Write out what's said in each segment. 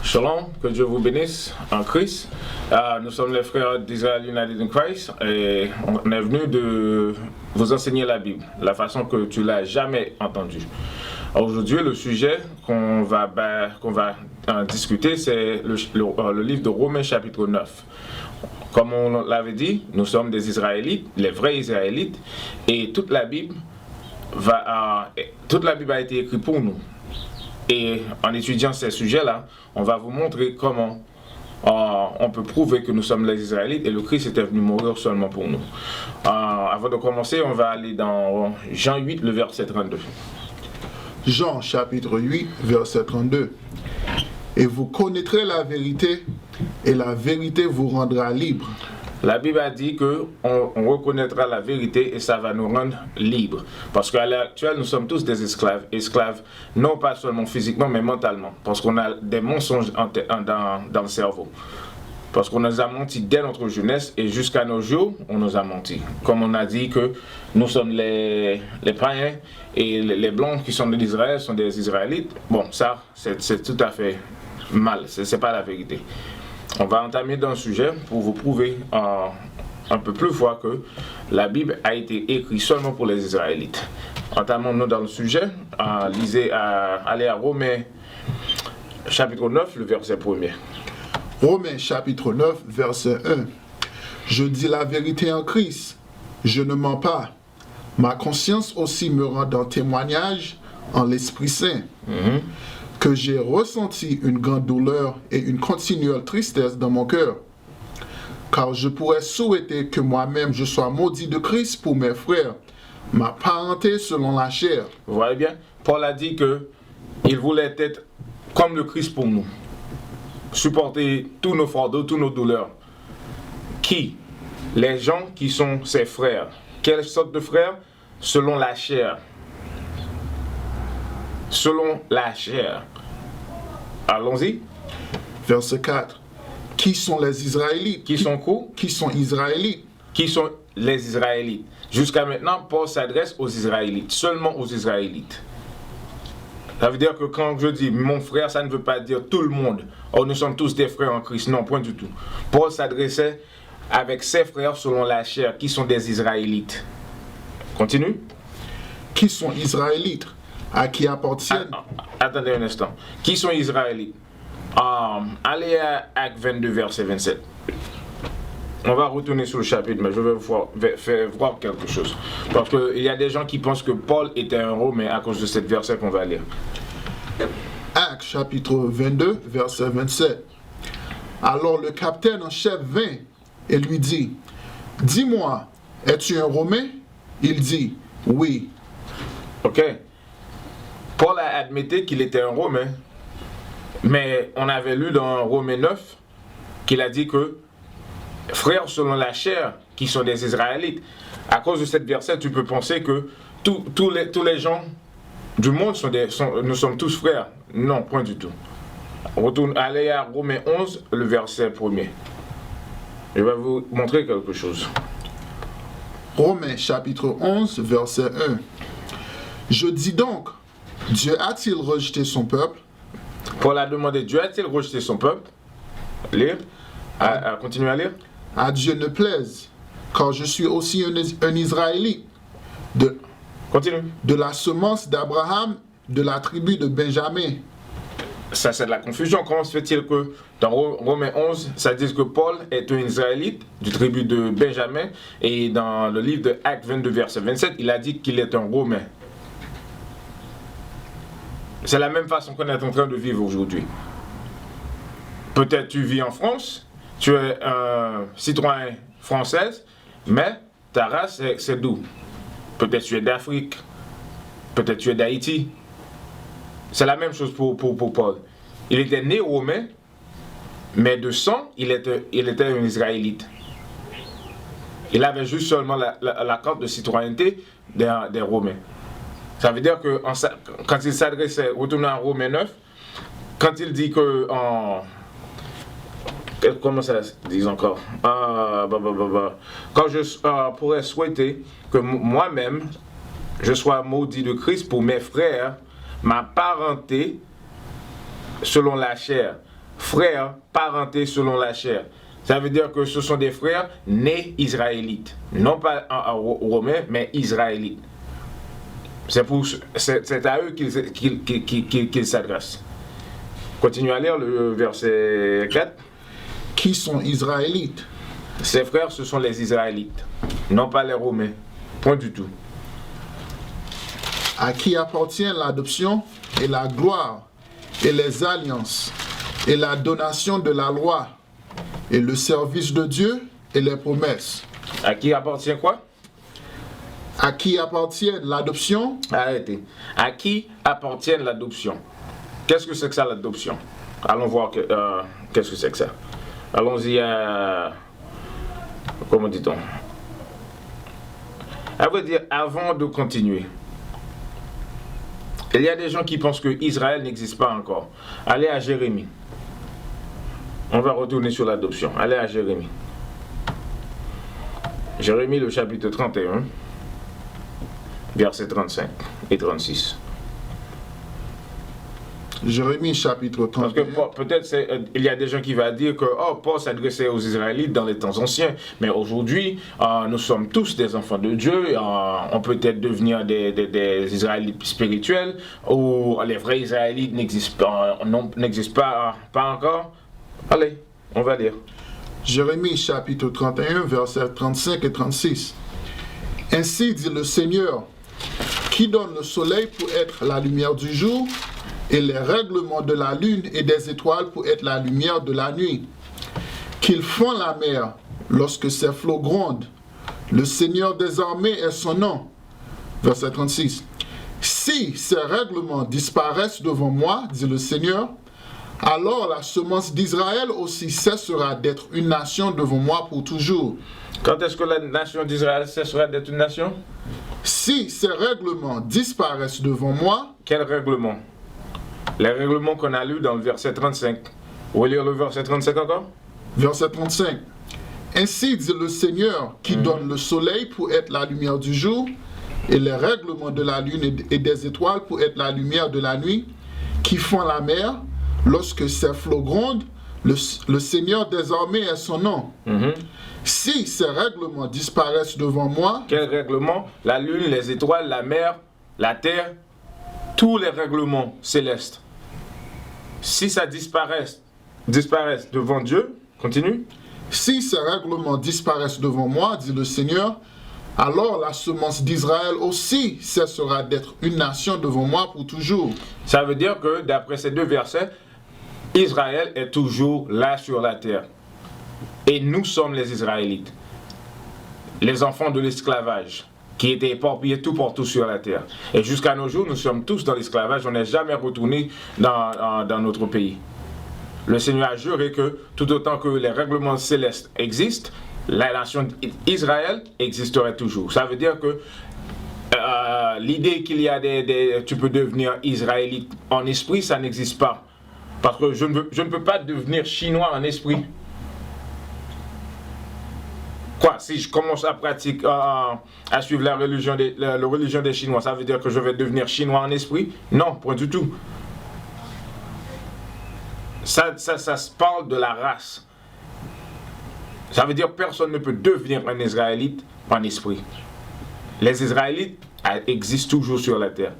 Shalom, que Dieu vous bénisse en Christ. Nous sommes les frères d'Israël United in Christ et on est venu de vous enseigner la Bible, la façon que tu l'as jamais entendue. Aujourd'hui, le sujet qu'on va discuter, c'est le livre de Romains chapitre 9. Comme on l'avait dit, nous sommes des Israélites, les vrais Israélites, et toute la Bible a été écrite pour nous. Et en étudiant ces sujets-là, on va vous montrer comment on peut prouver que nous sommes les Israélites et le Christ était venu mourir seulement pour nous. Avant de commencer, on va aller dans Jean 8, le verset 32. Jean chapitre 8, verset 32. Et vous connaîtrez la vérité, et la vérité vous rendra libre. La Bible a dit qu'on reconnaîtra la vérité et ça va nous rendre libres. Parce qu'à l'heure actuelle, nous sommes tous des esclaves. Esclaves, non pas seulement physiquement, mais mentalement. Parce qu'on a des mensonges dans le cerveau. Parce qu'on nous a menti dès notre jeunesse et jusqu'à nos jours, on nous a menti. Comme on a dit que nous sommes les païens et les blancs qui sont d'Israël sont des Israélites. Bon, ça, c'est tout à fait mal. C'est pas la vérité. On va entamer dans le sujet pour vous prouver un peu plus fois que la Bible a été écrite seulement pour les Israélites. Entamons-nous dans le sujet. Allez à Romains chapitre 9, le verset 1er. Romains chapitre 9, verset 1. Je dis la vérité en Christ, je ne mens pas. Ma conscience aussi me rend en témoignage en l'Esprit Saint. Que j'ai ressenti une grande douleur et une continuelle tristesse dans mon cœur. Car je pourrais souhaiter que moi-même je sois maudit de Christ pour mes frères, ma parenté selon la chair. Vous voyez bien, Paul a dit qu'il voulait être comme le Christ pour nous. Supporter tous nos fardeaux, toutes nos douleurs. Qui? Les gens qui sont ses frères. Quelle sorte de frères? Selon la chair. Selon la chair. Allons-y. Verset 4. Qui sont les Israélites? Qui sont quoi? Qui sont Israélites? Qui sont les Israélites? Jusqu'à maintenant, Paul s'adresse aux Israélites, seulement aux Israélites. Ça veut dire que quand je dis mon frère, ça ne veut pas dire tout le monde. Oh, nous sommes tous des frères en Christ. Non, point du tout. Paul s'adressait avec ses frères selon la chair, qui sont des Israélites. Continue. Qui sont Israélites? À qui appartiennent? Attendez un instant. Qui sont Israélites? Allez à Actes 22, verset 27. On va retourner sur le chapitre, mais je vais vous faire voir quelque chose. Parce qu'il y a des gens qui pensent que Paul était un Romain à cause de cette verset qu'on va lire. Actes chapitre 22, verset 27. Alors le capitaine en chef vint et lui dit, « Dis-moi, es-tu un Romain? » Il dit, « Oui. » Ok. Paul a admis qu'il était un Romain, mais on avait lu dans Romains 9 qu'il a dit que frères selon la chair, qui sont des Israélites, à cause de cette verset, tu peux penser que tous les gens du monde nous sommes tous frères. Non, point du tout. Allez à Romains 11, le verset 1er. Je vais vous montrer quelque chose. Romains chapitre 11, verset 1. Je dis donc, Dieu a-t-il rejeté son peuple? Paul a demandé, Dieu a-t-il rejeté son peuple? Lire. Continuez à lire. À Dieu ne plaise, car je suis aussi un Israélite, Continue. De la semence d'Abraham, de la tribu de Benjamin. Ça, c'est de la confusion. Comment se fait-il que dans Romains 11, ça dit que Paul est un Israélite du tribu de Benjamin, et dans le livre de Actes 22, verset 27, il a dit qu'il est un Romain. C'est la même façon qu'on est en train de vivre aujourd'hui. Peut-être tu vis en France, tu es un citoyen français, mais ta race, c'est d'où? Peut-être tu es d'Afrique, peut-être tu es d'Haïti. C'est la même chose pour Paul. Il était né romain, mais de sang, il était un Israélite. Il avait juste seulement la carte de citoyenneté des Romains. Ça veut dire que quand il s'adressait, retournant à Romains 9, quand il dit que comment ça dit encore? Quand je pourrais souhaiter que moi-même, je sois maudit de Christ pour mes frères, ma parenté selon la chair. frères parentés selon la chair. Ça veut dire que ce sont des frères nés israélites. Non pas romains, mais israélites. C'est à eux qu'il s'adresse. Continuez à lire le verset 4. Qui sont israélites. Ses frères, ce sont les Israélites, non pas les Romains. Point du tout. À qui appartient l'adoption et la gloire et les alliances et la donation de la loi et le service de Dieu et les promesses. À qui appartient quoi? À qui appartient l'adoption? Arrêtez. À qui appartient l'adoption? Qu'est-ce que c'est que ça, l'adoption? Allons voir qu'est-ce que c'est que ça. Allons-y à... Comment dit-on? À vrai dire, avant de continuer, il y a des gens qui pensent que Israël n'existe pas encore. Allez à Jérémie. On va retourner sur l'adoption. Allez à Jérémie. Jérémie, le chapitre 31, versets 35 et 36. Jérémie chapitre 31. Parce que peut-être il y a des gens qui vont dire que Paul s'adressait aux Israélites dans les temps anciens, mais aujourd'hui nous sommes tous des enfants de Dieu, on peut peut-être devenir des Israélites spirituels, ou les vrais Israélites n'existent pas encore. Allez, on va lire. Jérémie chapitre 31 versets 35 et 36. Ainsi dit le Seigneur, qui donne le soleil pour être la lumière du jour, et les règlements de la lune et des étoiles pour être la lumière de la nuit, qu'il fend la mer lorsque ses flots grondent. Le Seigneur des armées est son nom. Verset 36. Si ces règlements disparaissent devant moi, dit le Seigneur, alors la semence d'Israël aussi cessera d'être une nation devant moi pour toujours. Quand est-ce que la nation d'Israël cessera d'être une nation? Si ces règlements disparaissent devant moi. Quels règlements? Les règlements qu'on a lus dans le verset 35. Vous voulez lire le verset 35 encore? Verset 35. Ainsi dit le Seigneur qui donne le soleil pour être la lumière du jour et les règlements de la lune et des étoiles pour être la lumière de la nuit, qui font la mer lorsque ses flots grondent. Le Seigneur des armées est son nom. Si ces règlements disparaissent devant moi. Quels règlements? La lune, les étoiles, la mer, la terre, tous les règlements célestes. Si ça disparaisse devant Dieu, continue. Si ces règlements disparaissent devant moi, dit le Seigneur, alors la semence d'Israël aussi cessera d'être une nation devant moi pour toujours. Ça veut dire que d'après ces deux versets, Israël est toujours là sur la terre. Et nous sommes les Israélites, les enfants de l'esclavage, qui étaient éparpillés tout partout sur la terre. Et jusqu'à nos jours, nous sommes tous dans l'esclavage, on n'est jamais retourné dans notre pays. Le Seigneur a juré que tout autant que les règlements célestes existent, la nation d'Israël existerait toujours. Ça veut dire que l'idée qu'il y a tu peux devenir israélite en esprit, ça n'existe pas. Parce que je ne peux pas devenir chinois en esprit. Quoi, si je commence à pratiquer, à suivre la religion des Chinois, ça veut dire que je vais devenir chinois en esprit? Non, point du tout. Ça se parle de la race. Ça veut dire que personne ne peut devenir un Israélite en esprit. Les Israélites existent toujours sur la terre.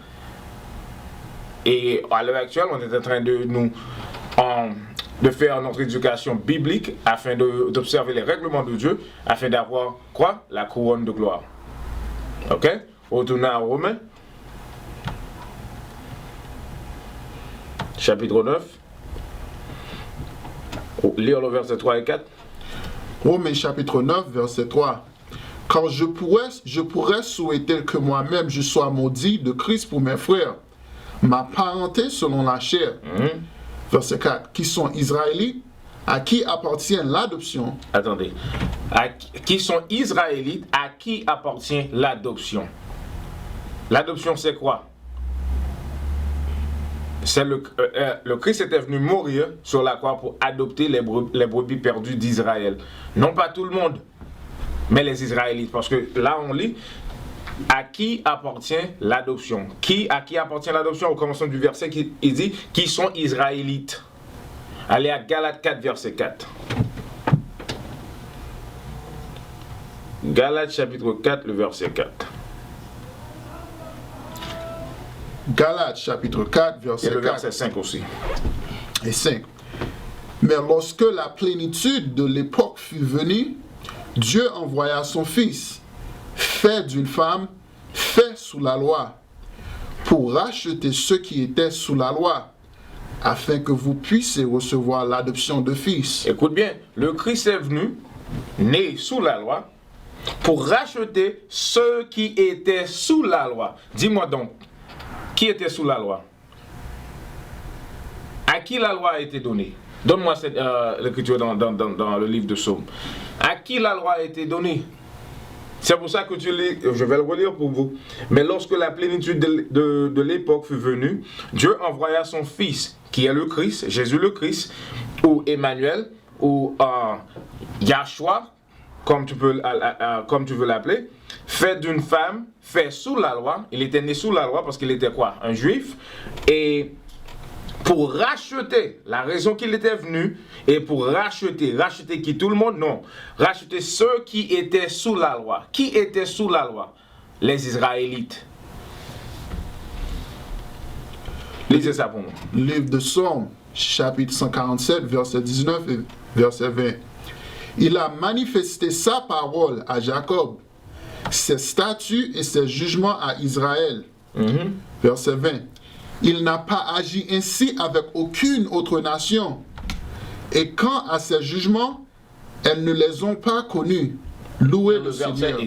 Et à l'heure actuelle, on est en train de faire notre éducation biblique afin d'observer les règlements de Dieu, afin d'avoir quoi? La couronne de gloire. Ok? Retournons à Romains, chapitre 9. Lire le verset 3 et 4. Romains chapitre 9, verset 3. Car je pourrais souhaiter que moi-même je sois maudit de Christ pour mes frères, ma parenté selon la chair. Verset 4. Qui sont Israélites, à qui appartient l'adoption. Attendez. Qui sont Israélites, à qui appartient l'adoption. L'adoption, c'est quoi? C'est le Christ était venu mourir sur la croix pour adopter les brebis perdues d'Israël. Non pas tout le monde, mais les Israélites. Parce que là, on lit à qui appartient l'adoption. À qui appartient l'adoption? Au commencement du verset, il dit qui sont Israélites. Allez à Galates 4, verset 4. Galates chapitre 4, le verset 4. Galates chapitre 4, verset Et le 4 verset 5 aussi. et 5. Mais lorsque la plénitude de l'époque fut venue, Dieu envoya son Fils, fait d'une femme, fait sous la loi, pour racheter ceux qui étaient sous la loi, afin que vous puissiez recevoir l'adoption de fils. Écoute bien, le Christ est venu, né sous la loi, pour racheter ceux qui étaient sous la loi. Dis-moi donc, qui était sous la loi? À qui la loi a été donnée? Donne-moi l'écriture dans le livre de Psaume. À qui la loi a été donnée? C'est pour ça que tu lis, je vais le relire pour vous. Mais lorsque la plénitude de l'époque fut venue, Dieu envoya son Fils, qui est le Christ, Jésus le Christ, ou Emmanuel, ou Yahshua, comme tu veux l'appeler, fait d'une femme, fait sous la loi. Il était né sous la loi parce qu'il était quoi? Un juif. Et pour racheter, la raison qu'il était venu, et pour racheter qui? Tout le monde? Non. Racheter ceux qui étaient sous la loi. Qui étaient sous la loi? Les Israélites. Lisez ça pour moi. Livre de Psaume, chapitre 147, verset 19 et verset 20. Il a manifesté sa parole à Jacob, ses statuts et ses jugements à Israël. Verset 20. Il n'a pas agi ainsi avec aucune autre nation. Et quant à ses jugements, elles ne les ont pas connus. Louez le Seigneur.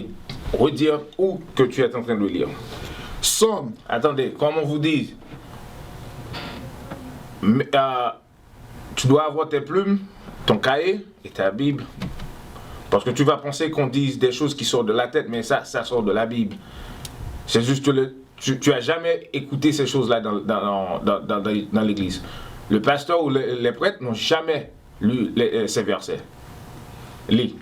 Redire où que tu es en train de lire. Somme. Attendez, comme on vous dit, tu dois avoir tes plumes, ton cahier et ta Bible. Parce que tu vas penser qu'on dise des choses qui sortent de la tête, mais ça sort de la Bible. C'est juste que tu n'as jamais écouté ces choses-là dans l'église. Le pasteur ou les prêtres n'ont jamais lu ces versets. Lis.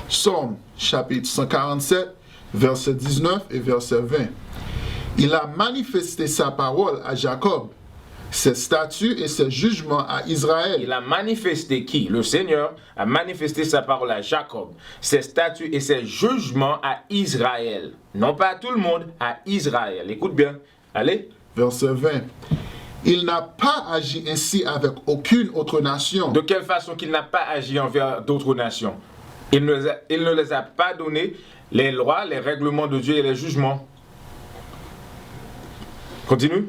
Psaume, chapitre 147, verset 19 et verset 20. Il a manifesté sa parole à Jacob, ses statuts et ses jugements à Israël. Il a manifesté qui? Le Seigneur a manifesté sa parole à Jacob, ses statuts et ses jugements à Israël. Non pas à tout le monde, à Israël. Écoute bien. Allez. Verset 20. Il n'a pas agi ainsi avec aucune autre nation. De quelle façon qu'il n'a pas agi envers d'autres nations? Il ne les a pas donné les lois, les règlements de Dieu et les jugements. Continue.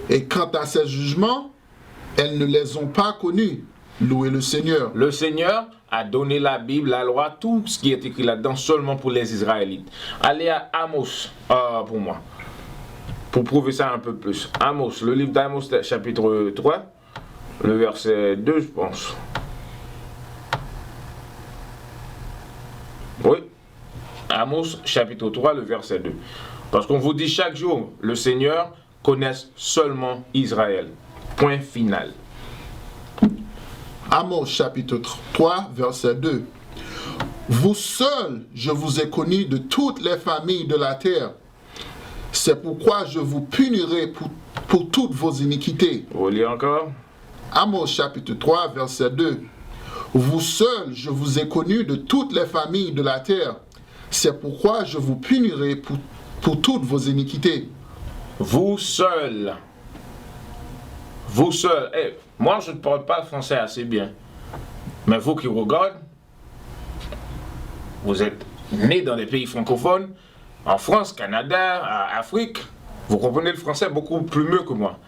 Et quant à ces jugements, elles ne les ont pas connus. Louez le Seigneur. Le Seigneur a donné la Bible, la loi, tout ce qui est écrit là-dedans seulement pour les Israélites. Allez à Amos, pour moi, pour prouver ça un peu plus. Amos, le livre d'Amos, chapitre 3, le verset 2, je pense. Oui. Amos, chapitre 3, le verset 2. Parce qu'on vous dit chaque jour, le Seigneur connaissent seulement Israël. Point final. Amos chapitre 3, verset 2. Vous seuls, je vous ai connus de toutes les familles de la terre. C'est pourquoi je vous punirai pour toutes vos iniquités. Vous lire encore. Amos chapitre 3, verset 2. Vous seuls, je vous ai connus de toutes les familles de la terre. C'est pourquoi je vous punirai pour toutes vos iniquités. Vous seul. Vous seul. Hey, moi, je ne parle pas le français assez bien. Mais vous qui regardez, vous êtes nés dans des pays francophones, en France, Canada, Afrique. Vous comprenez le français beaucoup plus mieux que moi.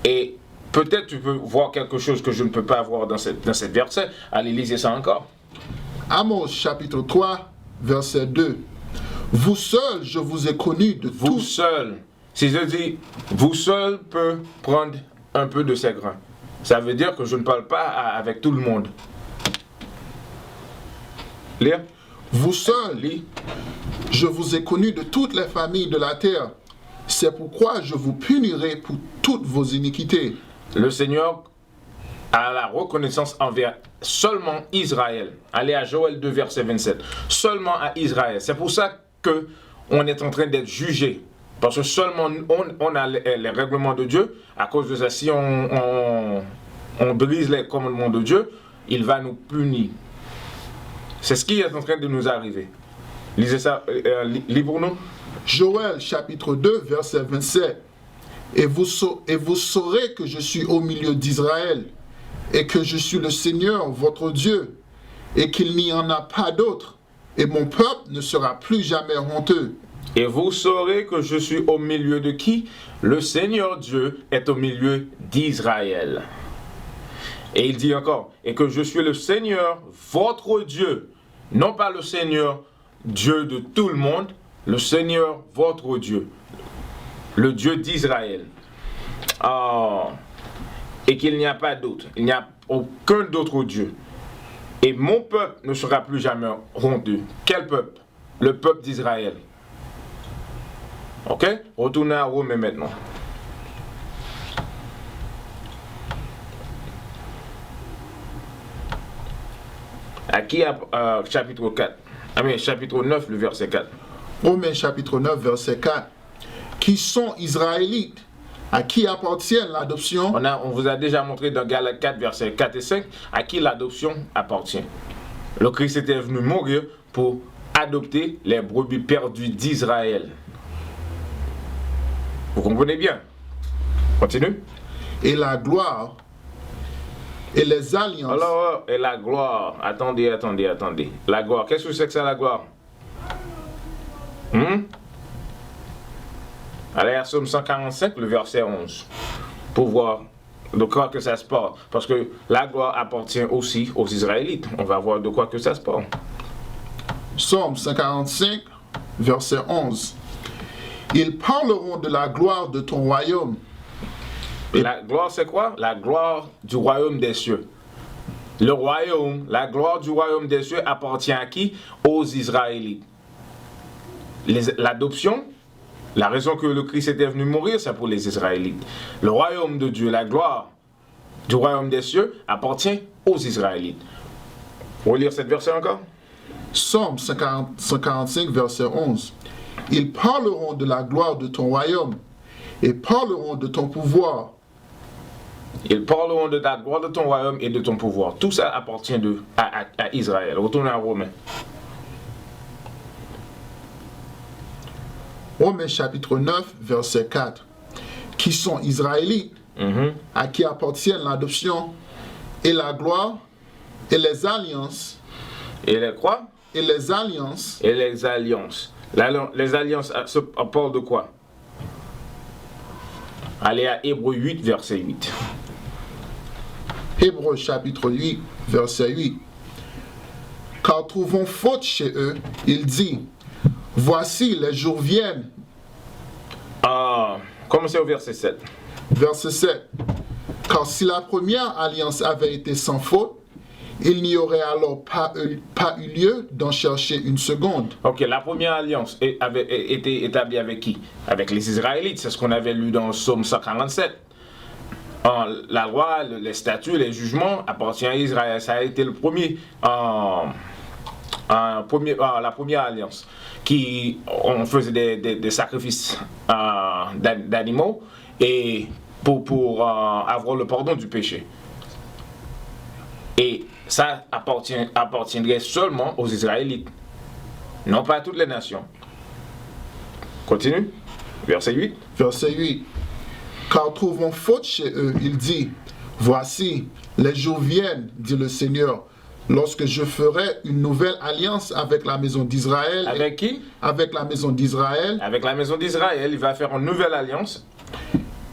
Et peut-être tu peux voir quelque chose que je ne peux pas voir dans cette verset. Allez, lisez ça encore. Amos chapitre 3, verset 2. Vous seul, je vous ai connu de vous seul. Si je dis, vous seul peut prendre un peu de ces grains. Ça veut dire que je ne parle pas avec tout le monde. Lire. Vous seul, lis. Je vous ai connu de toutes les familles de la terre. C'est pourquoi je vous punirai pour toutes vos iniquités. Le Seigneur a la reconnaissance envers seulement Israël. Allez à Joël 2, verset 27. Seulement à Israël. C'est pour ça que on est en train d'être jugé Parce que seulement on a les règlements de Dieu. À cause de ça, si on brise les commandements de Dieu, il va nous punir. C'est ce qui est en train de nous arriver. Lisez ça, lis pour nous. Joël chapitre 2, verset 27. Et vous saurez que je suis au milieu d'Israël, et que je suis le Seigneur, votre Dieu, et qu'il n'y en a pas d'autre, et mon peuple ne sera plus jamais honteux. Et vous saurez que je suis au milieu de qui? Le Seigneur Dieu est au milieu d'Israël. Et il dit encore, et que je suis le Seigneur, votre Dieu, non pas le Seigneur, Dieu de tout le monde, le Seigneur, votre Dieu, le Dieu d'Israël. Et qu'il n'y a pas d'autre, il n'y a aucun d'autre Dieu. Et mon peuple ne sera plus jamais honteux. Quel peuple? Le peuple d'Israël. Ok? Retournez à Romains maintenant. À qui chapitre 4? Chapitre 9, le verset 4. Romains chapitre 9, verset 4. Qui sont Israélites? À qui appartient l'adoption? On vous a déjà montré dans Galates 4, versets 4 et 5, à qui l'adoption appartient. Le Christ était venu mourir pour adopter les brebis perdues d'Israël. Vous comprenez bien? Continue. Et la gloire et les alliances. Alors, et la gloire. Attendez. La gloire. Qu'est-ce que c'est que ça, la gloire? Allez à Psaume 145, le verset 11. Pour voir de quoi que ça se parle. Parce que la gloire appartient aussi aux Israélites. On va voir de quoi que ça se parle. Psaume 145, verset 11. Ils parleront de la gloire de ton royaume. Et la gloire, c'est quoi? La gloire du royaume des cieux. Le royaume, la gloire du royaume des cieux appartient à qui? Aux Israélites. L'adoption, la raison que le Christ était venu mourir, c'est pour les Israélites. Le royaume de Dieu, la gloire du royaume des cieux appartient aux Israélites. On va lire cette verset encore? Psaume 145, verset 11. Ils parleront de la gloire de ton royaume et parleront de ton pouvoir. Ils parleront de la gloire de ton royaume et de ton pouvoir. Tout ça appartient à Israël. Retournez à Romains. Romains chapitre 9, verset 4. Qui sont Israélites, à qui appartient l'adoption et la gloire et les alliances. Et les quoi? Et les alliances. Et les alliances. Les alliances parlent de quoi? Allez à Hébreux 8, verset 8. Hébreux chapitre 8, verset 8. Car trouvons faute chez eux, il dit, voici les jours viennent. Commencez au verset 7. Verset 7. Car si la première alliance avait été sans faute, il n'y aurait alors pas eu lieu d'en chercher une seconde. Ok, la première alliance avait été établie avec qui? Avec les Israélites. C'est ce qu'on avait lu dans le Psaume 147. La loi, les statuts, les jugements appartiennent à Israël. Ça a été le premier, la première alliance. On faisait des sacrifices d'animaux et pour avoir le pardon du péché. Et ça appartiendrait seulement aux Israélites, non pas à toutes les nations. Continue, verset 8. Verset 8. Car trouvons faute chez eux, il dit, voici, les jours viennent, dit le Seigneur, lorsque je ferai une nouvelle alliance avec la maison d'Israël. Avec qui? Avec la maison d'Israël. Avec la maison d'Israël, il va faire une nouvelle alliance.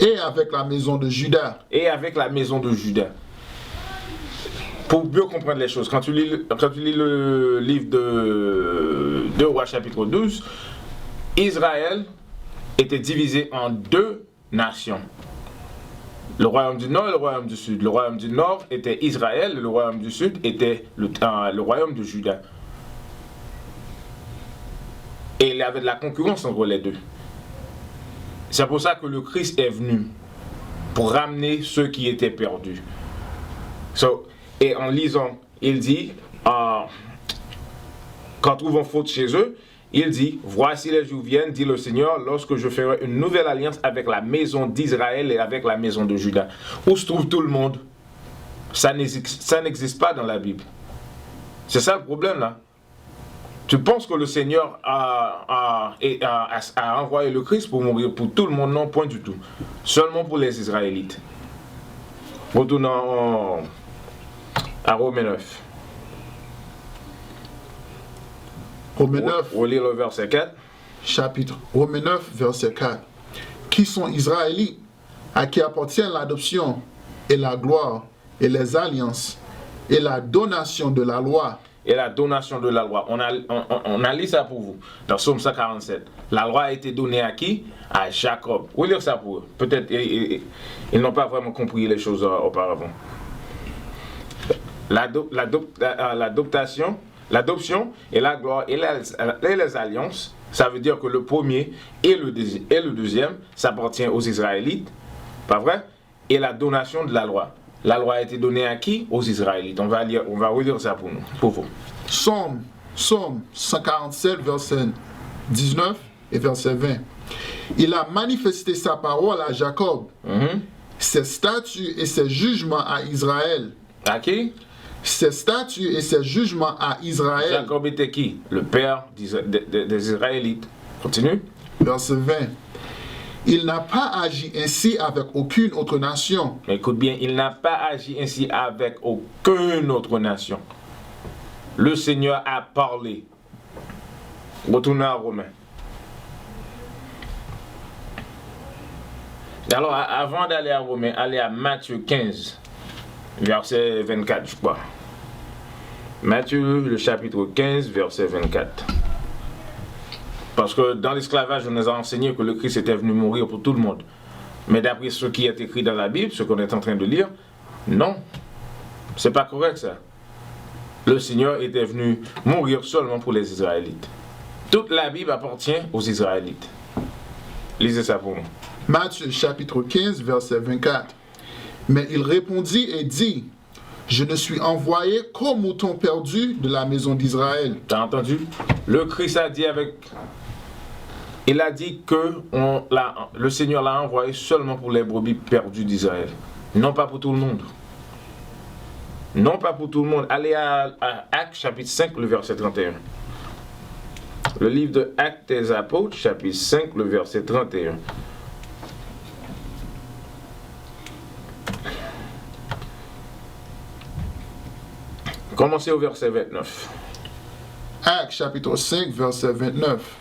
Et avec la maison de Juda. Et avec la maison de Juda. Pour mieux comprendre les choses, quand tu lis le livre de Rois chapitre 12, Israël était divisé en deux nations. Le royaume du nord et le royaume du sud. Le royaume du nord était Israël, et le royaume du sud était le royaume de Juda. Et il y avait de la concurrence entre les deux. C'est pour ça que le Christ est venu, pour ramener ceux qui étaient perdus. Et en lisant, il dit, quand trouvons faute chez eux, il dit, voici les jours viennent, dit le Seigneur, lorsque je ferai une nouvelle alliance avec la maison d'Israël et avec la maison de Juda. Où se trouve tout le monde? Ça n'existe pas dans la Bible. C'est ça le problème là. Tu penses que le Seigneur a envoyé le Christ pour mourir pour tout le monde? Non, point du tout. Seulement pour les Israélites. Retournons à Romains 9. Romains 9. On lit le verset 4. Chapitre Romains 9, verset 4. Qui sont Israélites, à qui appartient l'adoption et la gloire et les alliances et la donation de la loi. Et la donation de la loi. On a lu ça pour vous dans Psaume 147. La loi a été donnée à qui? À Jacob. Vous lire ça pour eux. Peut-être ils n'ont pas vraiment compris les choses auparavant. L'adoption et la gloire et les alliances, ça veut dire que le premier et le deuxième s'appartient aux Israélites. Pas vrai? Et la donation de la loi. La loi a été donnée à qui? Aux Israélites. On va relire ça pour vous. Psaume 147, verset 19 et verset 20. Il a manifesté sa parole à Jacob, ses statuts et ses jugements à Israël. À qui? Ses statuts et ses jugements à Israël. Jacob était qui? Le père des Israélites. Continue. Verset 20. Il n'a pas agi ainsi avec aucune autre nation. Mais écoute bien, il n'a pas agi ainsi avec aucune autre nation. Le Seigneur a parlé. Retournons à Romains. Alors, avant d'aller à Romains, allez à Matthieu 15, verset 24, je crois. Matthieu, le chapitre 15, verset 24. Parce que dans l'esclavage, on nous a enseigné que le Christ était venu mourir pour tout le monde. Mais d'après ce qui est écrit dans la Bible, ce qu'on est en train de lire, non. C'est pas correct ça. Le Seigneur était venu mourir seulement pour les Israélites. Toute la Bible appartient aux Israélites. Lisez ça pour nous. Matthieu chapitre 15, verset 24. Mais il répondit et dit, je ne suis envoyé qu'au mouton perdu de la maison d'Israël. T'as entendu? Le Christ a dit il a dit que le Seigneur l'a envoyé seulement pour les brebis perdues d'Israël. Non pas pour tout le monde. Non pas pour tout le monde. Allez à Actes chapitre 5, le verset 31. Le livre de Actes des Apôtres, chapitre 5, le verset 31. Commencez au verset 29. Actes chapitre 5, verset 29.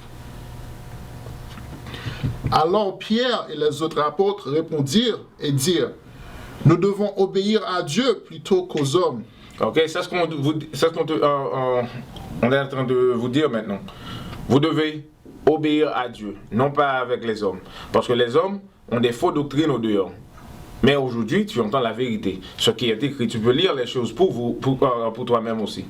Alors Pierre et les autres apôtres répondirent et dirent, nous devons obéir à Dieu plutôt qu'aux hommes. Ok, c'est ce qu'on on est en train de vous dire maintenant. Vous devez obéir à Dieu, non pas avec les hommes. Parce que les hommes ont des fausses doctrines au dehors. Mais aujourd'hui, tu entends la vérité. Ce qui est écrit, tu peux lire les choses pour toi-même aussi.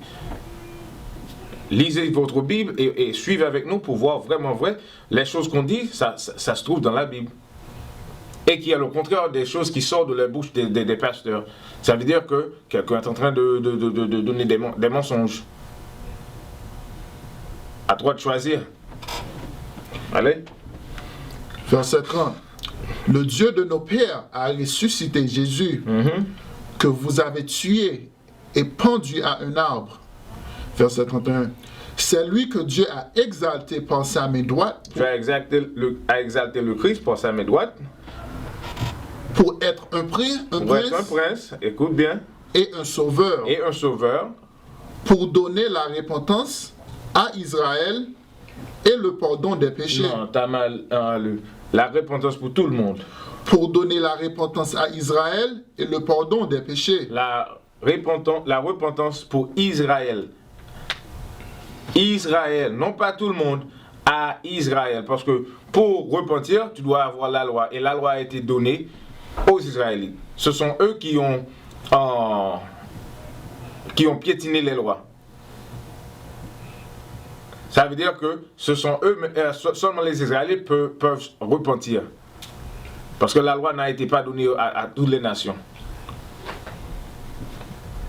Lisez votre Bible et suivez avec nous pour voir vraiment vrai. Les choses qu'on dit, ça se trouve dans la Bible. Et qu'il y a le contraire des choses qui sortent de la bouche des pasteurs. Ça veut dire que quelqu'un est en train de donner des mensonges. À toi de choisir. Allez. Verset 30. Le Dieu de nos pères a ressuscité Jésus, que vous avez tué et pendu à un arbre. Verset 31. C'est lui que Dieu a exalté par sa main droite. Tu as exalté le Christ par sa main droite. Pour être un prince, écoute bien. Et un sauveur. Pour donner la repentance à Israël et le pardon des péchés. Non, t'as mal lu. La repentance pour tout le monde. Pour donner la repentance à Israël et le pardon des péchés. La repentance pour Israël. Israël, non pas tout le monde, à Israël. Parce que pour repentir, tu dois avoir la loi. Et la loi a été donnée aux Israélites. Ce sont eux qui ont piétiné les lois. Ça veut dire que ce sont eux, seulement les Israélites peuvent repentir. Parce que la loi n'a été pas donnée à toutes les nations.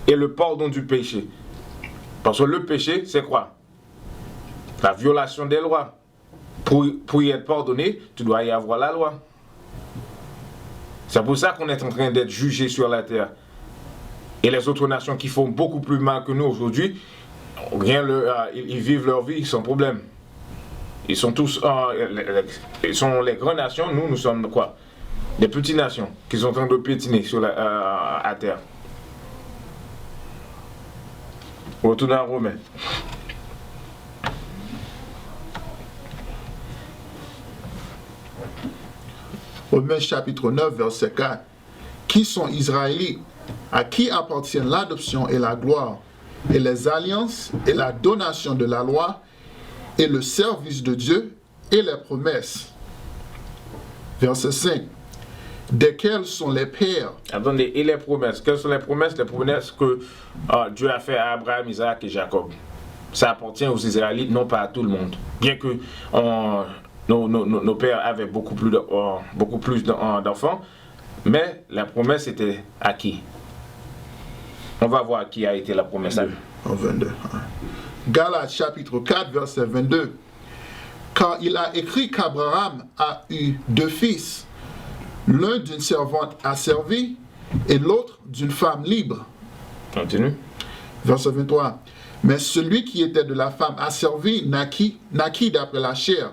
Et le pardon du péché. Parce que le péché, c'est quoi? La violation des lois. Pour y être pardonné, tu dois y avoir la loi. C'est pour ça qu'on est en train d'être jugé sur la terre. Et les autres nations qui font beaucoup plus mal que nous aujourd'hui, ils vivent leur vie sans problème. Ils sont tous, ils sont les grandes nations, nous sommes quoi? Des petites nations qui sont en train de piétiner sur à terre. Retournons à Romains. Romains chapitre 9, verset 4. Qui sont Israélites? À qui appartiennent l'adoption et la gloire, et les alliances, et la donation de la loi, et le service de Dieu, et les promesses. Verset 5. Desquels sont les pères? Attendez, et les promesses. Quelles sont les promesses? Les promesses que Dieu a fait à Abraham, Isaac et Jacob. Ça appartient aux Israélites, non pas à tout le monde. Bien que nos pères avaient beaucoup plus d'enfants, mais la promesse était à qui? On va voir qui a été la promesse à lui. 22. Galates chapitre 4, verset 22. Car il a écrit qu'Abraham a eu 2 fils, l'un d'une servante asservie et l'autre d'une femme libre. Continue. Verset 23. Mais celui qui était de la femme asservie naquit d'après la chair,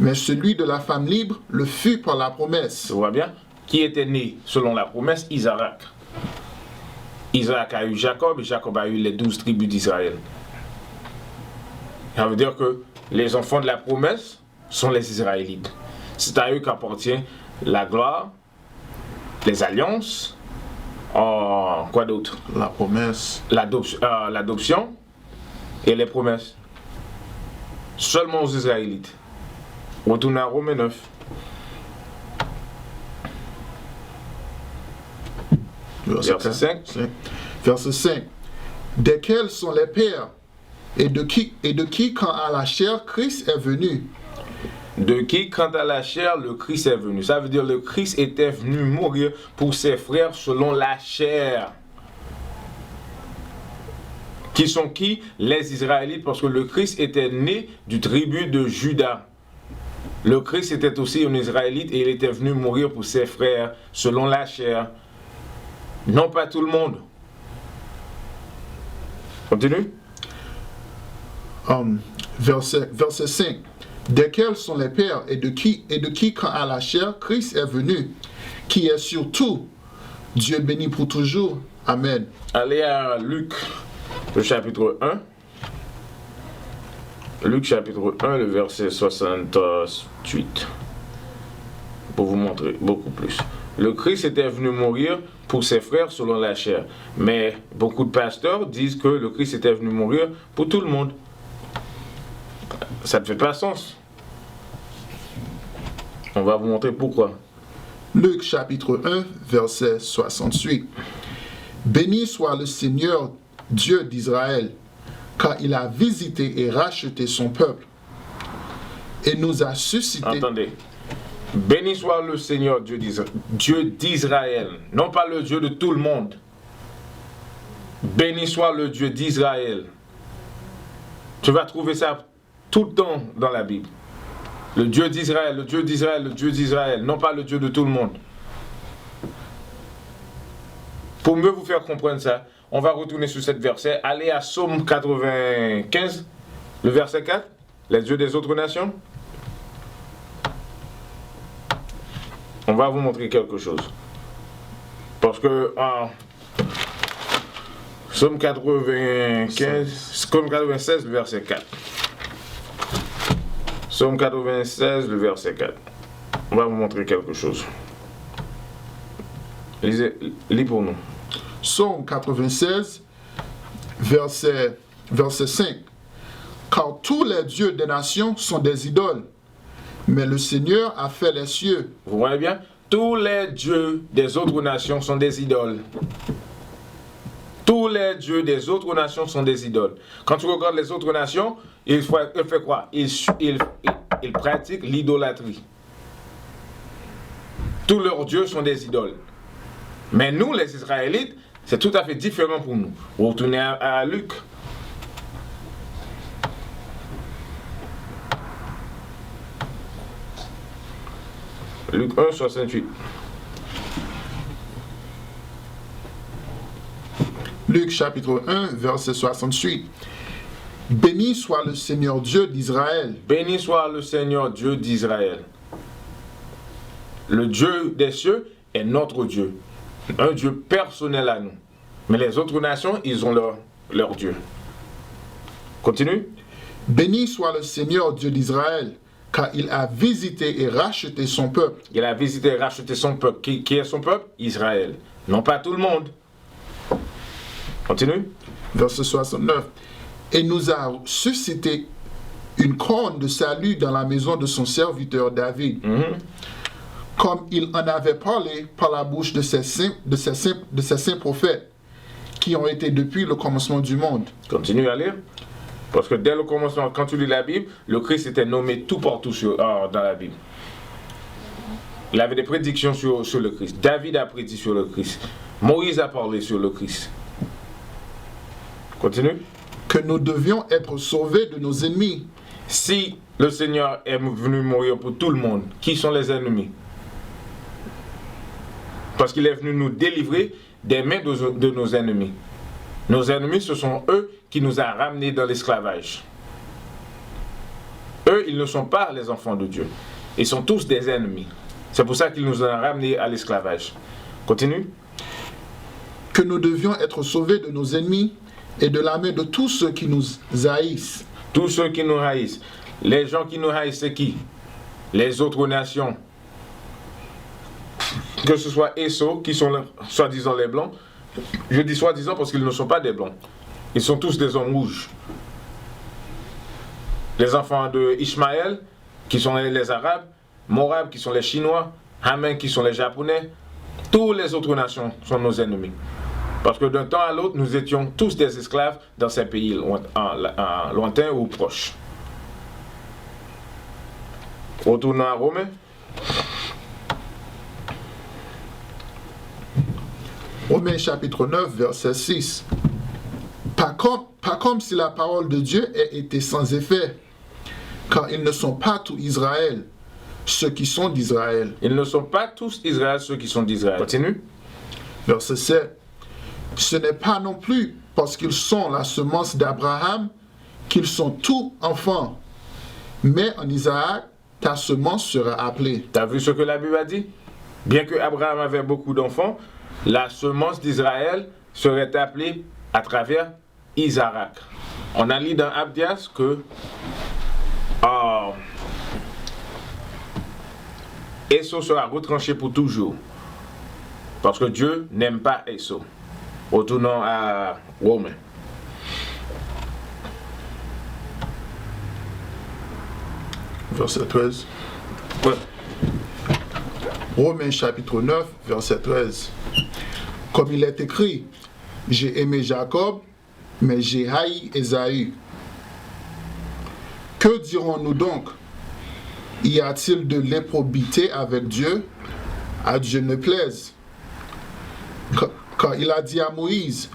mais celui de la femme libre le fut par la promesse. Tu vois bien? Qui était né selon la promesse? Isaac. Isaac a eu Jacob et Jacob a eu les 12 tribus d'Israël. Ça veut dire que les enfants de la promesse sont les Israélites. C'est à eux qu'appartient la gloire, les alliances, quoi d'autre? La promesse. L'adoption et les promesses. Seulement aux Israélites. Retournez à Romains 9. Verset 5. Verset 5. Desquels sont les pères et de qui quand à la chair Christ est venu? De qui quand à la chair le Christ est venu? Ça veut dire le Christ était venu mourir pour ses frères selon la chair. Qui sont qui? Les Israélites, parce que le Christ était né du tribu de Juda. Le Christ était aussi un Israélite et il était venu mourir pour ses frères selon la chair. Non pas tout le monde. Continue. Verset 5. Desquels sont les pères et de qui quand à la chair Christ est venu, qui est sur tout, Dieu béni pour toujours. Amen. Allez à Luc, le chapitre 1. Luc chapitre 1, le verset 68. Pour vous montrer beaucoup plus. Le Christ était venu mourir pour ses frères selon la chair. Mais beaucoup de pasteurs disent que le Christ était venu mourir pour tout le monde. Ça ne fait pas sens. On va vous montrer pourquoi. Luc chapitre 1, verset 68. Béni soit le Seigneur Dieu d'Israël, car il a visité et racheté son peuple et nous a suscité. Entendez. Béni soit le Seigneur Dieu d'Israël, non pas le Dieu de tout le monde. Béni soit le Dieu d'Israël. Tu vas trouver ça tout le temps dans la Bible. Le Dieu d'Israël, le Dieu d'Israël, le Dieu d'Israël, non pas le Dieu de tout le monde. Pour mieux vous faire comprendre ça, on va retourner sur cet verset. Allez à Psaume 95, le verset 4, les dieux des autres nations. On va vous montrer quelque chose. Parce que Psaume 96, le verset 4. Psaume 96, le verset 4. On va vous montrer quelque chose. Lis pour nous. Psaume 96, verset 5. Car tous les dieux des nations sont des idoles, mais le Seigneur a fait les cieux. Vous voyez bien? Tous les dieux des autres nations sont des idoles. Tous les dieux des autres nations sont des idoles. Quand tu regardes les autres nations, ils font quoi? Ils pratiquent l'idolâtrie. Tous leurs dieux sont des idoles. Mais nous, les Israélites, c'est tout à fait différent pour nous. Retournez à Luc. Luc 1, 68. Luc chapitre 1, verset 68. Béni soit le Seigneur Dieu d'Israël. Béni soit le Seigneur Dieu d'Israël. Le Dieu des cieux est notre Dieu. Un Dieu personnel à nous. Mais les autres nations, ils ont leur Dieu. Continue. Béni soit le Seigneur Dieu d'Israël, car il a visité et racheté son peuple. Il a visité et racheté son peuple. Qui est son peuple? Israël. Non pas tout le monde. Continue. Verset 69. Et nous a suscité une corne de salut dans la maison de son serviteur David, comme il en avait parlé par la bouche de ses saints prophètes, qui ont été depuis le commencement du monde. Continue à lire. Parce que dès le commencement, quand tu lis la Bible, le Christ était nommé tout partout dans la Bible. Il avait des prédictions sur le Christ. David a prédit sur le Christ. Moïse a parlé sur le Christ. Continue. Que nous devions être sauvés de nos ennemis. Si le Seigneur est venu mourir pour tout le monde, qui sont les ennemis? Parce qu'il est venu nous délivrer des mains de nos ennemis. Nos ennemis, ce sont eux qui nous ont ramenés dans l'esclavage. Eux, ils ne sont pas les enfants de Dieu. Ils sont tous des ennemis. C'est pour ça qu'ils nous ont ramenés à l'esclavage. Continue. Que nous devions être sauvés de nos ennemis et de la main de tous ceux qui nous haïssent. Tous ceux qui nous haïssent. Les gens qui nous haïssent, c'est qui? Les autres nations. Que ce soit Esau, qui sont soi-disant les blancs. Je dis soi-disant parce qu'ils ne sont pas des blancs. Ils sont tous des hommes rouges. Les enfants de Ishmaël, qui sont les Arabes. Morab, qui sont les Chinois. Hamin, qui sont les Japonais. Toutes les autres nations sont nos ennemis. Parce que d'un temps à l'autre, nous étions tous des esclaves dans ces pays lointains ou proches. Retournons à Romains. Romains chapitre 9, verset 6. Pas comme si la parole de Dieu ait été sans effet, car ils ne sont pas tous Israël, ceux qui sont d'Israël. Ils ne sont pas tous Israël, ceux qui sont d'Israël. Continue. Verset 7. Ce n'est pas non plus parce qu'ils sont la semence d'Abraham qu'ils sont tous enfants, mais en Isaac, ta semence sera appelée. Tu as vu ce que la Bible a dit? Bien que Abraham avait beaucoup d'enfants, la semence d'Israël serait appelée à travers Isaac. On a lu dans Abdias que Esau sera retranché pour toujours. Parce que Dieu n'aime pas Esau. Retournons à Romains. Verset 13. Ouais. Romains chapitre 9, verset 13. Comme il est écrit, j'ai aimé Jacob, mais j'ai haï Ésaü. Que dirons-nous donc? Y a-t-il de l'improbité avec Dieu? À Dieu ne plaise. Quand il a dit à Moïse,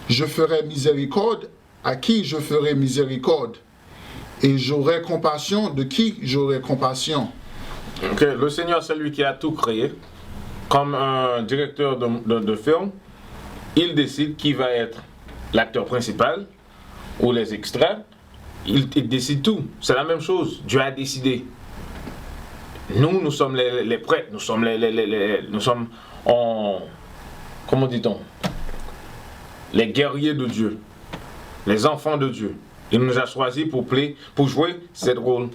je ferai miséricorde à qui je ferai miséricorde, et j'aurai compassion de qui j'aurai compassion. Okay. Le Seigneur, c'est lui qui a tout créé. Comme un directeur de film, il décide qui va être l'acteur principal ou les extraits. Il décide tout. C'est la même chose. Dieu a décidé. Nous sommes les prêtres. Nous sommes comment dit-on? Les guerriers de Dieu. Les enfants de Dieu. Il nous a choisis pour jouer ce rôle.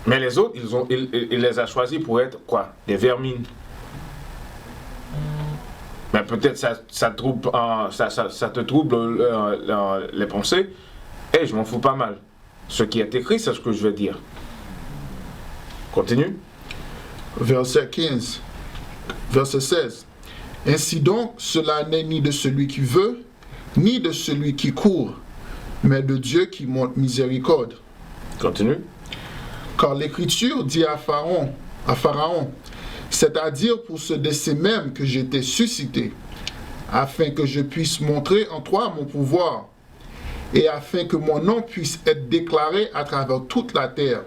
Mais les autres, il les a choisis pour être quoi? Des vermines. Mais peut-être ça te trouble les pensées. Et je m'en fous pas mal. Ce qui est écrit, c'est ce que je veux dire. Continue. Verset 15. Verset 16. Ainsi donc, cela n'est ni de celui qui veut, ni de celui qui court, mais de Dieu qui montre miséricorde. Continue. Car l'Écriture dit à Pharaon, c'est-à-dire pour ce dessein même que j'étais suscité, afin que je puisse montrer en toi mon pouvoir, et afin que mon nom puisse être déclaré à travers toute la terre.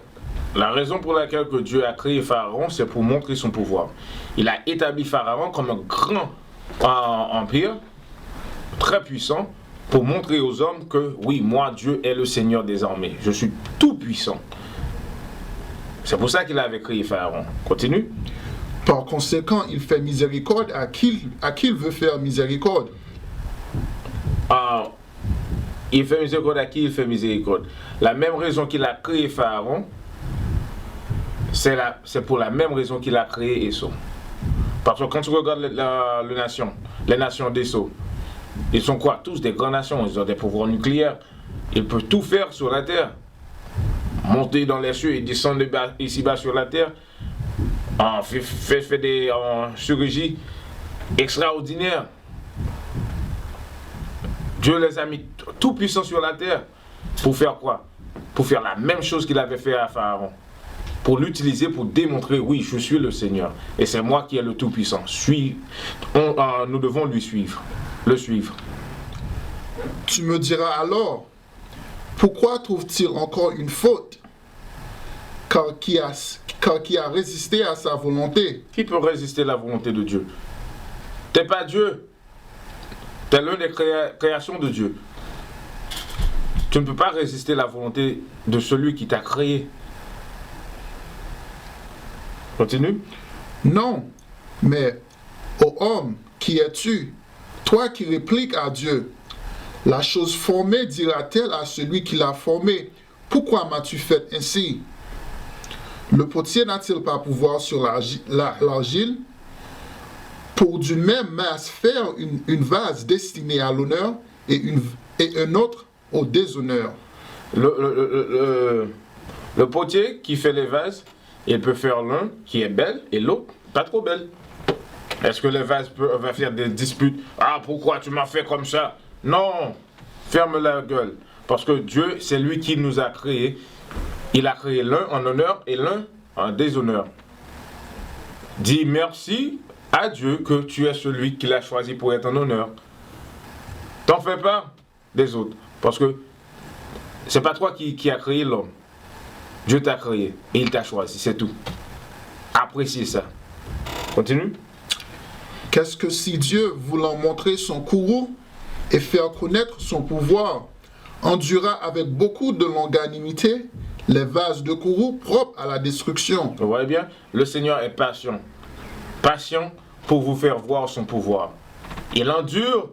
La raison pour laquelle que Dieu a créé Pharaon, c'est pour montrer son pouvoir. Il a établi Pharaon comme un grand empire, très puissant, pour montrer aux hommes que, oui, moi, Dieu est le Seigneur des armées. Je suis tout puissant. C'est pour ça qu'il avait créé Pharaon. Continue. Par conséquent, il fait miséricorde à qui il veut faire miséricorde. Il fait miséricorde à qui il fait miséricorde. La même raison qu'il a créé Pharaon, c'est pour la même raison qu'il a créé Esau. Parce que quand tu regardes les nations d'Esau, ils sont quoi? Tous des grandes nations, ils ont des pouvoirs nucléaires. Ils peuvent tout faire sur la terre. Monter dans les cieux et descendre ici-bas sur la terre. Fait des chirurgies extraordinaires. Dieu les a mis tout puissants sur la terre. Pour faire quoi? Pour faire la même chose qu'il avait fait à Pharaon. Pour l'utiliser pour démontrer, oui, je suis le Seigneur. Et c'est moi qui est le Tout-Puissant. Nous devons le suivre. Tu me diras alors, pourquoi trouve-t-il encore une faute car qui a résisté à sa volonté? Qui peut résister à la volonté de Dieu? T'es pas Dieu. T'es l'une des créations de Dieu. Tu ne peux pas résister à la volonté de celui qui t'a créé. Continue. Non, mais ô homme, qui es-tu? Toi qui répliques à Dieu. La chose formée dira-t-elle à celui qui l'a formée, pourquoi m'as-tu fait ainsi? Le potier n'a-t-il pas pouvoir sur l'argile pour d'une même masse faire une vase destinée à l'honneur et un autre au déshonneur? Le potier qui fait les vases, il peut faire l'un qui est belle et l'autre pas trop belle. Est-ce que les vases va faire des disputes? Ah, pourquoi tu m'as fait comme ça? Non, ferme la gueule. Parce que Dieu, c'est lui qui nous a créés. Il a créé l'un en honneur et l'un en déshonneur. Dis merci à Dieu que tu es celui qu'il a choisi pour être en honneur. T'en fais pas des autres. Parce que c'est pas toi qui a créé l'homme. Dieu t'a créé et il t'a choisi, c'est tout. Appréciez ça. Continue. Qu'est-ce que si Dieu, voulant montrer son courroux et faire connaître son pouvoir, endura avec beaucoup de longanimité les vases de courroux propres à la destruction? Vous voyez bien, le Seigneur est patient. Patient pour vous faire voir son pouvoir. Il endure,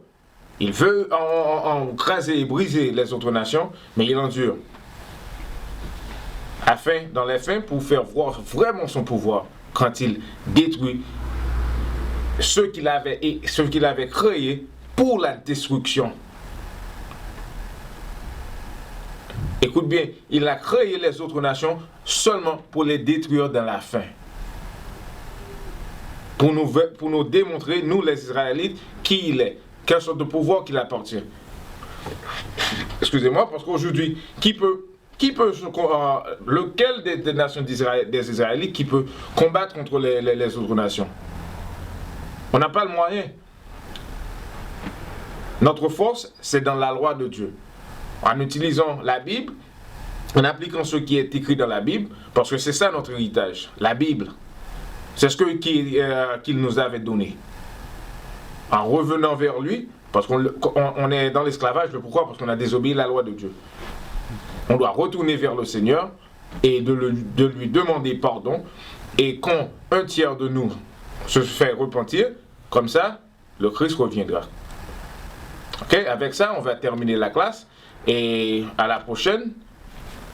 il veut écraser et briser les autres nations, mais il endure. Dans les fins, pour faire voir vraiment son pouvoir, quand il détruit ceux qu'il avait créés pour la destruction. Écoute bien, il a créé les autres nations seulement pour les détruire dans la fin. Pour nous démontrer, nous les Israélites, qui il est, quelle sorte de pouvoir qu'il appartient. Excusez-moi, parce qu'aujourd'hui, lequel des nations des Israélites qui peut combattre contre les autres nations? On n'a pas le moyen. Notre force, c'est dans la loi de Dieu. En utilisant la Bible, en appliquant ce qui est écrit dans la Bible, parce que c'est ça notre héritage, la Bible. C'est ce qu'il nous avait donné. En revenant vers lui, parce qu'on est dans l'esclavage, pourquoi? Parce qu'on a désobéi la loi de Dieu. On doit retourner vers le Seigneur et de lui demander pardon. Et quand un tiers de nous se fait repentir, comme ça, le Christ reviendra. Ok, avec ça, on va terminer la classe. Et à la prochaine.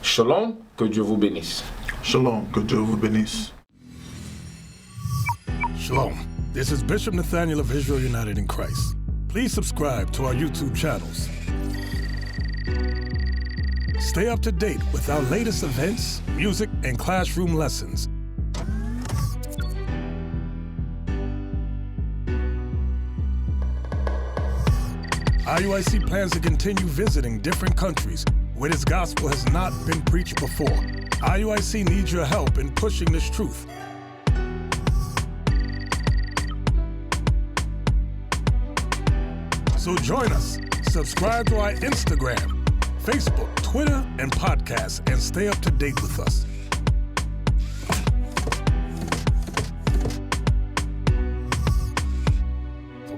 Shalom, que Dieu vous bénisse. Shalom, que Dieu vous bénisse. Shalom. This is Bishop Nathaniel of Israel United in Christ. Please subscribe to our YouTube channels. Stay up to date with our latest events, music, and classroom lessons. IUIC plans to continue visiting different countries where this gospel has not been preached before. IUIC needs your help in pushing this truth. So join us. Subscribe to our Instagram, Facebook, Twitter, and podcasts, and stay up to date with us.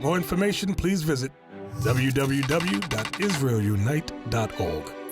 more information, please visit www.israelunite.org.